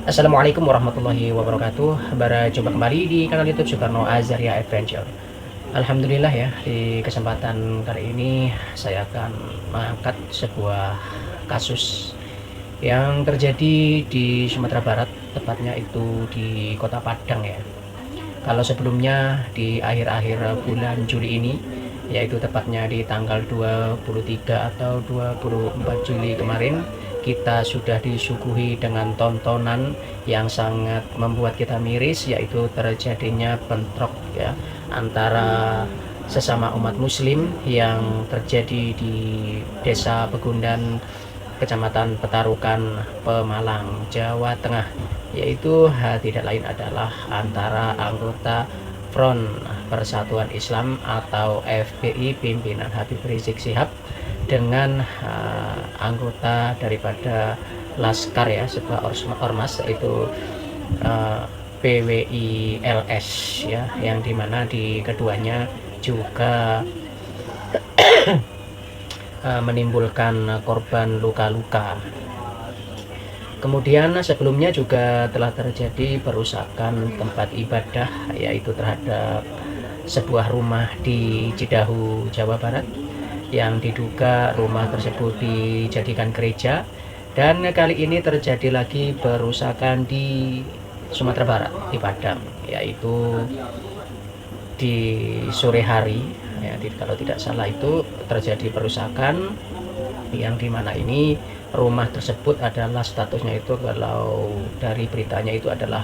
Assalamualaikum warahmatullahi wabarakatuh. Berjumpa kembali di kanal YouTube Soekarno Azaria Adventure. Alhamdulillah ya, di kesempatan kali ini saya akan mengangkat sebuah kasus yang terjadi di Sumatera Barat, tepatnya itu di Kota Padang ya. Kalau sebelumnya di akhir-akhir bulan Juli ini, yaitu tepatnya di tanggal 23 atau 24 Juli kemarin, kita sudah disuguhi dengan tontonan yang sangat membuat kita miris, yaitu terjadinya bentrok ya antara sesama umat muslim yang terjadi di Desa Pegundan, Kecamatan Petarukan, Pemalang, Jawa Tengah, yaitu tidak lain adalah antara anggota Front Persatuan Islam atau FPI pimpinan Habib Rizik Syihab dengan anggota daripada Laskar ya, sebuah ormas, yaitu PWI LS ya, yang dimana di keduanya juga menimbulkan korban luka-luka. Kemudian sebelumnya juga telah terjadi perusakan tempat ibadah, yaitu terhadap sebuah rumah di Cidahu, Jawa Barat, yang diduga rumah tersebut dijadikan gereja. Dan kali ini terjadi lagi perusakan di Sumatera Barat, di Padang, yaitu di sore hari ya, kalau tidak salah itu terjadi perusakan yang dimana ini rumah tersebut adalah statusnya itu, kalau dari beritanya itu adalah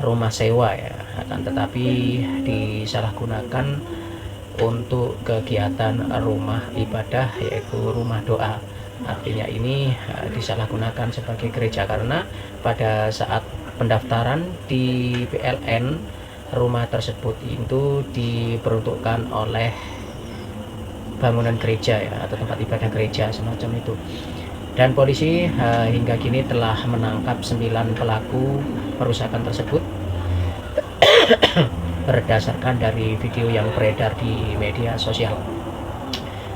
rumah sewa ya, akan tetapi disalahgunakan untuk kegiatan rumah ibadah, yaitu rumah doa. Artinya ini disalahgunakan sebagai gereja, karena pada saat pendaftaran di PLN, rumah tersebut itu diperuntukkan oleh bangunan gereja ya, atau tempat ibadah gereja semacam itu. Dan polisi hingga kini telah menangkap 9 pelaku perusakan tersebut berdasarkan dari video yang beredar di media sosial.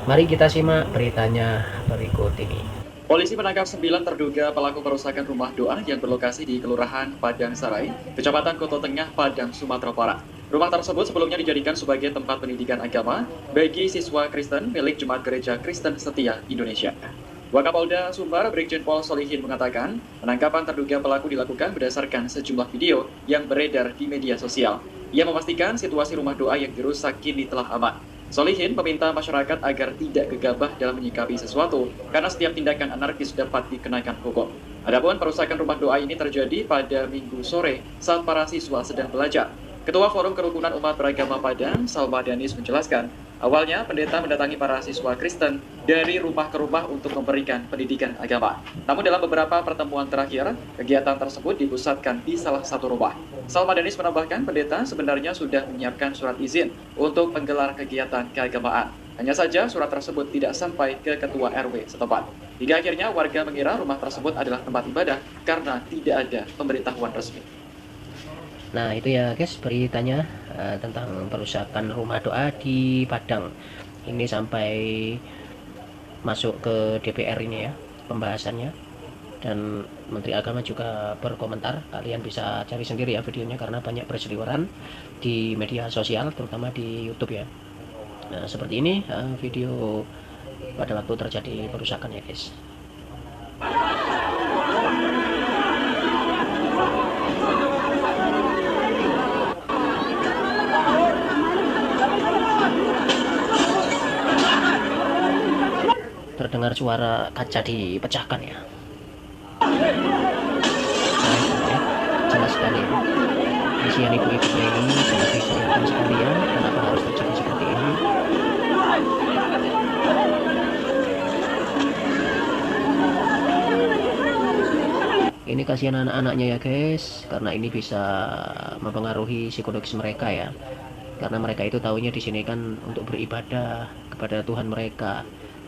Mari kita simak beritanya berikut ini. Polisi menangkap 9 terduga pelaku perusakan rumah doa yang berlokasi di Kelurahan Padang Sarai, Kecamatan Koto Tengah, Padang, Sumatera Barat. Rumah tersebut sebelumnya dijadikan sebagai tempat pendidikan agama bagi siswa Kristen milik Jemaat Gereja Kristen Setia Indonesia. Wakapolda Sumbar Brigjen Pol Solihin mengatakan, penangkapan terduga pelaku dilakukan berdasarkan sejumlah video yang beredar di media sosial. Ia memastikan situasi rumah doa yang dirusak kini telah aman. Solihin meminta masyarakat agar tidak gegabah dalam menyikapi sesuatu, karena setiap tindakan anarkis dapat dikenakan hukum. Adapun perusakan rumah doa ini terjadi pada Minggu sore saat para siswa sedang belajar. Ketua Forum Kerukunan Umat Beragama Padang, Salma Danis, menjelaskan, awalnya pendeta mendatangi para siswa Kristen dari rumah ke rumah untuk memberikan pendidikan agama. Namun dalam beberapa pertemuan terakhir, kegiatan tersebut dipusatkan di salah satu rumah. Salma Danis menambahkan, pendeta sebenarnya sudah menyiapkan surat izin untuk menggelar kegiatan keagamaan. Hanya saja surat tersebut tidak sampai ke ketua RW setempat. Hingga akhirnya warga mengira rumah tersebut adalah tempat ibadah karena tidak ada pemberitahuan resmi. Nah itu ya guys, beritanya tentang perusakan rumah doa di Padang. Ini sampai masuk ke DPR ini ya pembahasannya, dan Menteri Agama juga berkomentar. Kalian bisa cari sendiri ya videonya, karena banyak berseliweran di media sosial, terutama di YouTube ya. Nah seperti ini video pada waktu terjadi perusakan ya guys. Terdengar suara kaca dipecahkan ya. Nah itu ya, jelas sekali ya. Kasihan ibu-ibu ini sangat disayangkan sekali ya, kenapa harus terjadi seperti ini. Ini kasihan anak-anaknya ya guys, karena ini bisa mempengaruhi psikologis mereka ya. Karena mereka itu taunya di sini kan untuk beribadah kepada Tuhan mereka.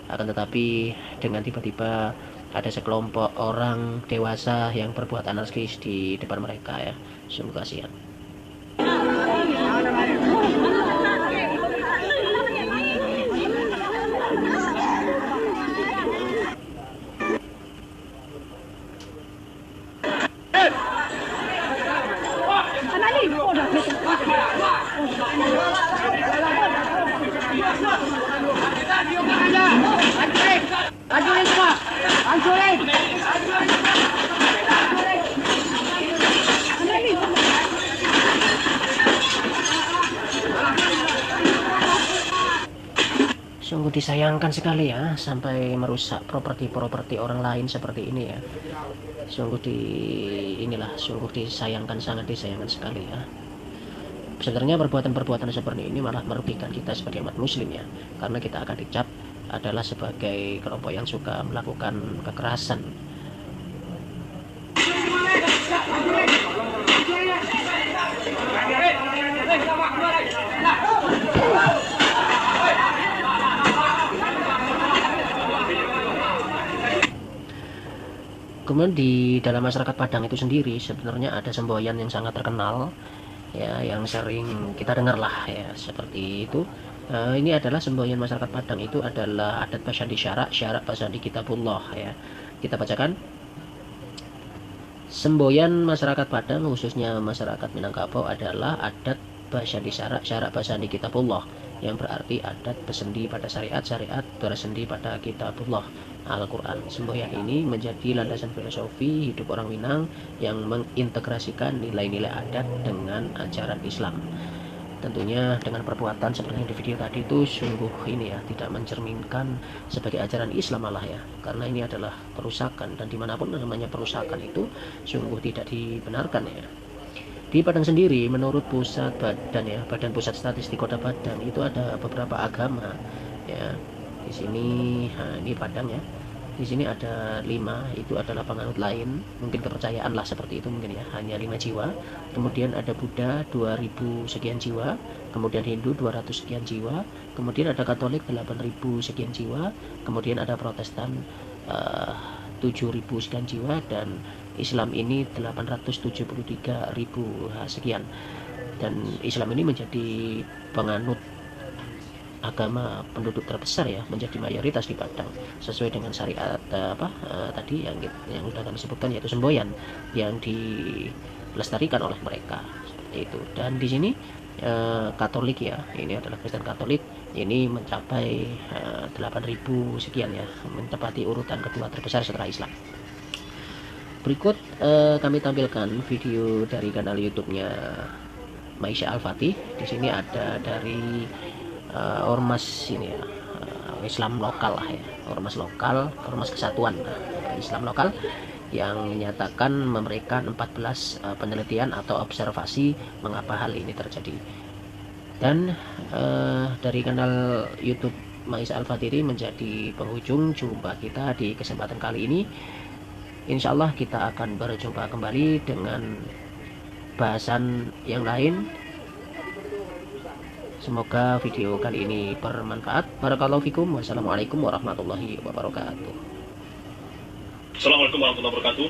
Akan tetapi dengan tiba-tiba ada sekelompok orang dewasa yang berbuat anarkis di depan mereka ya. Sungguh kasihan. Hancurin semua! Hancurin! Sungguh disayangkan sekali ya, sampai merusak properti-properti orang lain seperti ini ya. Sungguh disayangkan, sangat disayangkan sekali ya. Sebenarnya perbuatan-perbuatan seperti ini malah merugikan kita sebagai umat muslim ya, karena kita akan dicap adalah sebagai kelompok yang suka melakukan kekerasan. Kemudian di dalam masyarakat Padang itu sendiri sebenarnya ada semboyan yang sangat terkenal ya, yang sering kita dengar lah ya, seperti itu. Ini adalah semboyan masyarakat Padang, itu adalah adat basyadi syarak basyadi kitabullah ya. Kita bacakan. Semboyan masyarakat Padang khususnya masyarakat Minangkabau adalah adat basyadi syarak basyadi kitabullah, yang berarti adat bersendi pada syariat bersendi pada kitabullah Al-Quran. Semboyan ini menjadi landasan filosofi hidup orang Minang yang mengintegrasikan nilai-nilai adat dengan ajaran Islam. Tentunya dengan perbuatan seperti yang di video tadi itu sungguh ini ya, tidak mencerminkan sebagai ajaran Islam malah ya, karena ini adalah perusakan, dan dimanapun namanya perusakan itu sungguh tidak dibenarkan ya. Di Padang sendiri menurut Badan Pusat Statistik Kota Padang itu ada beberapa agama ya. Di sini ini Padang ya. Di sini ada 5, itu adalah penganut lain, mungkin kepercayaan lah seperti itu mungkin ya, hanya 5 jiwa. Kemudian ada Buddha 2000 sekian jiwa, kemudian Hindu 200 sekian jiwa, kemudian ada Katolik 8000 sekian jiwa, kemudian ada Protestan 7000 sekian jiwa, dan Islam ini 873.000 sekian. Dan Islam ini menjadi penganut agama penduduk terbesar ya, menjadi mayoritas di Padang sesuai dengan syariat tadi yang sudah kami sebutkan, yaitu semboyan yang dilestarikan oleh mereka seperti itu. Dan di sini Katolik ya, ini adalah Kristen Katolik, ini mencapai 8.000 sekian ya, menempati urutan kedua terbesar setelah Islam. Berikut kami tampilkan video dari kanal YouTube-nya Maisha Al-Fatih. Di sini ada dari ormas ini ya, Islam lokal lah ya, ormas kesatuan Islam lokal yang menyatakan memberikan 14 penelitian atau observasi mengapa hal ini terjadi. Dan dari kanal YouTube Maisha Al-Fatih menjadi penghujung jumpa kita di kesempatan kali ini. Insya Allah kita akan berjumpa kembali dengan bahasan yang lain. Semoga video kali ini bermanfaat. Barakallahu fikum. Wassalamualaikum warahmatullahi wabarakatuh. Assalamualaikum warahmatullahi wabarakatuh.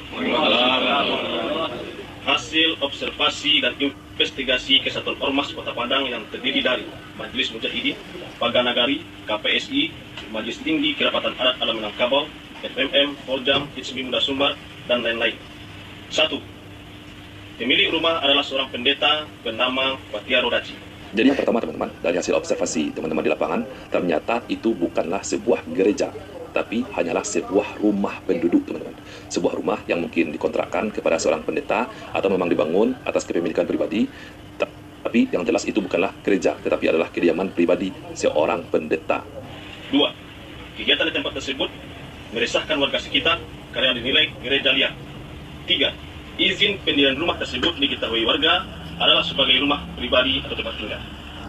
Hasil observasi dan investigasi Kesatuan Ormas Kota Padang yang terdiri dari Majelis Mujahidin, Paganagari, KPSI, Majelis Tinggi Kerapatan Adat Alam Minangkabau, FMM, Poldam, Hizbi Muda Sumbar, dan lain-lain. 1. Pemilik rumah adalah seorang pendeta bernama Fatia Rodaci. Jadi yang pertama teman-teman, dari hasil observasi teman-teman di lapangan, ternyata itu bukanlah sebuah gereja, tapi hanyalah sebuah rumah penduduk teman-teman. Sebuah rumah yang mungkin dikontrakkan kepada seorang pendeta atau memang dibangun atas kepemilikan pribadi, tapi yang jelas itu bukanlah gereja, tetapi adalah kediaman pribadi seorang pendeta. 2. Kegiatan di tempat tersebut meresahkan warga sekitar karena dinilai gereja liar. 3. Izin pendirian rumah tersebut diketahui warga adalah sebagai rumah pribadi atau tempat tinggal.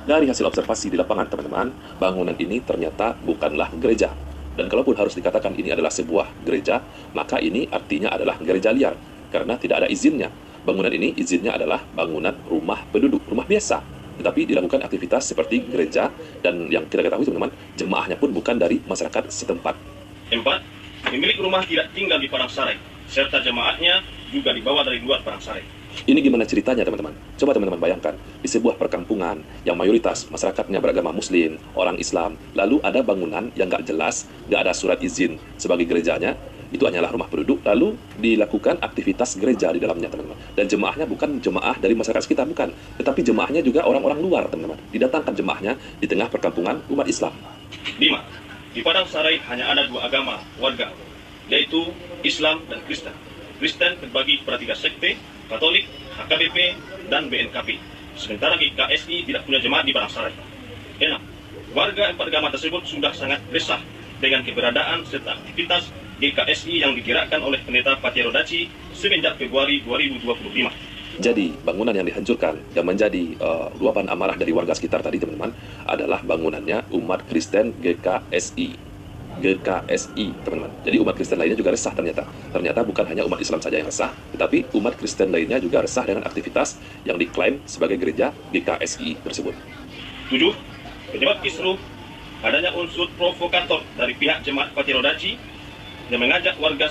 Dari hasil observasi di lapangan teman-teman, bangunan ini ternyata bukanlah gereja. Dan kalaupun harus dikatakan ini adalah sebuah gereja, maka ini artinya adalah gereja liar, karena tidak ada izinnya. Bangunan ini izinnya adalah bangunan rumah penduduk, rumah biasa. Tetapi dilakukan aktivitas seperti gereja, dan yang kita ketahui teman-teman, jemaahnya pun bukan dari masyarakat setempat. 4. Pemilik rumah tidak tinggal di Parangsarai, serta jemaahnya juga dibawa dari luar Parangsarai. Ini gimana ceritanya teman-teman? Coba teman-teman bayangkan, di sebuah perkampungan yang mayoritas masyarakatnya beragama Muslim, orang Islam, lalu ada bangunan yang nggak jelas, nggak ada surat izin sebagai gerejanya, itu hanyalah rumah penduduk, lalu dilakukan aktivitas gereja di dalamnya teman-teman. Dan jemaahnya bukan jemaah dari masyarakat sekitar, bukan, tetapi jemaahnya juga orang-orang luar teman-teman. Didatangkan jemaahnya di tengah perkampungan umat Islam. 5. Di Padang Sarai hanya ada dua agama warga, yaitu Islam dan Kristen. Kristen terbagi pada 3 sekte, Katolik, HKBP, dan BNKP. Sementara GKSI tidak punya jemaat di Padang Sarai. 6. Warga 4 agama tersebut sudah sangat resah dengan keberadaan serta aktivitas GKSI yang digerakkan oleh pendeta Patiro Daci semenjak Februari 2025. Jadi, bangunan yang dihancurkan yang menjadi luapan amarah dari warga sekitar tadi, teman-teman, adalah bangunannya umat Kristen GKSI. GKSI, teman-teman. Jadi umat Kristen lainnya juga resah ternyata. Ternyata bukan hanya umat Islam saja yang resah, tetapi umat Kristen lainnya juga resah dengan aktivitas yang diklaim sebagai gereja GKSI tersebut. 7. Penyebab kisruh adanya unsur provokator dari pihak jemaat Patiro Daci yang mengajak warga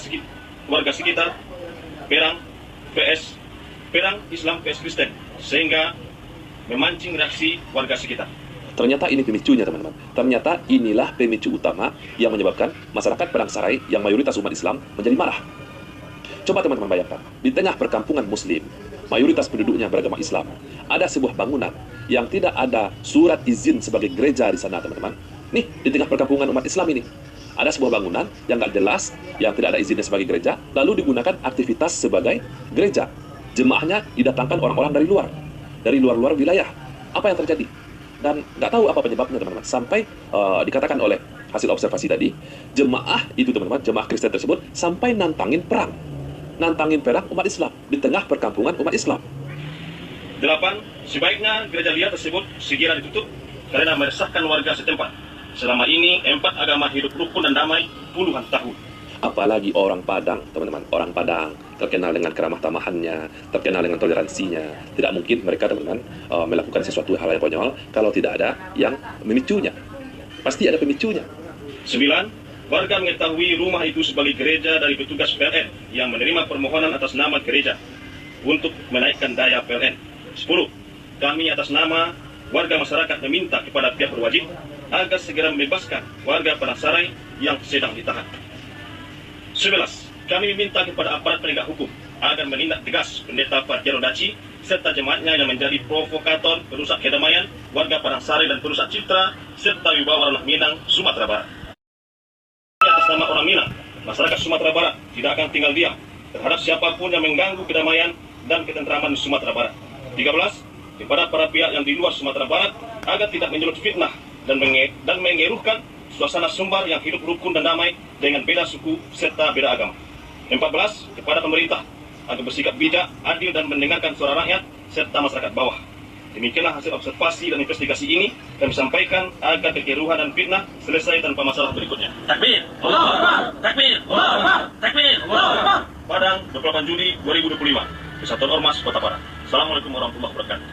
sekitar perang Islam vs Kristen sehingga memancing reaksi warga sekitar. Ternyata ini pemicunya, teman-teman. Ternyata inilah pemicu utama yang menyebabkan masyarakat Padang Sarai yang mayoritas umat Islam menjadi marah. Coba teman-teman bayangkan, di tengah perkampungan Muslim, mayoritas penduduknya beragama Islam, ada sebuah bangunan yang tidak ada surat izin sebagai gereja di sana, teman-teman. Nih, di tengah perkampungan umat Islam ini, ada sebuah bangunan yang nggak jelas, yang tidak ada izinnya sebagai gereja, lalu digunakan aktivitas sebagai gereja. Jemaahnya didatangkan orang-orang dari luar wilayah. Apa yang terjadi? Dan nggak tahu apa penyebabnya, teman-teman. Sampai dikatakan oleh hasil observasi tadi, jemaah itu, teman-teman, jemaah Kristen tersebut sampai nantangin perang umat Islam di tengah perkampungan umat Islam. 8. Sebaiknya gereja liar tersebut segera ditutup karena meresahkan warga setempat. Selama ini 4 agama hidup rukun dan damai puluhan tahun. Apalagi orang Padang, teman-teman. Orang Padang terkenal dengan keramah tamahannya, terkenal dengan toleransinya. Tidak mungkin mereka, teman-teman, melakukan sesuatu hal yang konyol kalau tidak ada yang memicunya. Pasti ada pemicunya. 9. Warga mengetahui rumah itu sebagai gereja dari petugas PLN yang menerima permohonan atas nama gereja untuk menaikkan daya PLN. 10. Kami atas nama warga masyarakat meminta kepada pihak berwajib agar segera membebaskan warga Padang Sarai yang sedang ditahan. 11. Kami meminta kepada aparat penegak hukum agar menindak tegas pendeta Patiro Daci serta jemaatnya yang menjadi provokator, perusak kedamaian warga Padang Sarai dan perusak citra serta wibawa ranah Minang, Sumatera Barat. Atas nama orang Minang, masyarakat Sumatera Barat tidak akan tinggal diam terhadap siapapun yang mengganggu kedamaian dan ketentraman di Sumatera Barat. 13. Kepada para pihak yang di luar Sumatera Barat agar tidak menyulut fitnah dan mengeruhkan suasana Sumbar yang hidup rukun dan damai dengan beda suku serta beda agama. 14. Kepada pemerintah agar bersikap bijak, adil dan mendengarkan suara rakyat serta masyarakat bawah. Demikianlah hasil observasi dan investigasi ini kami sampaikan agar kekeruhan dan fitnah selesai tanpa masalah berikutnya. Takbir! Allahu Akbar! Takbir! Allahu Akbar! Takbir! Allahu Akbar! Padang, 28 Juli 2025. Kesatuan Ormas Kota Padang. Assalamualaikum warahmatullahi wabarakatuh.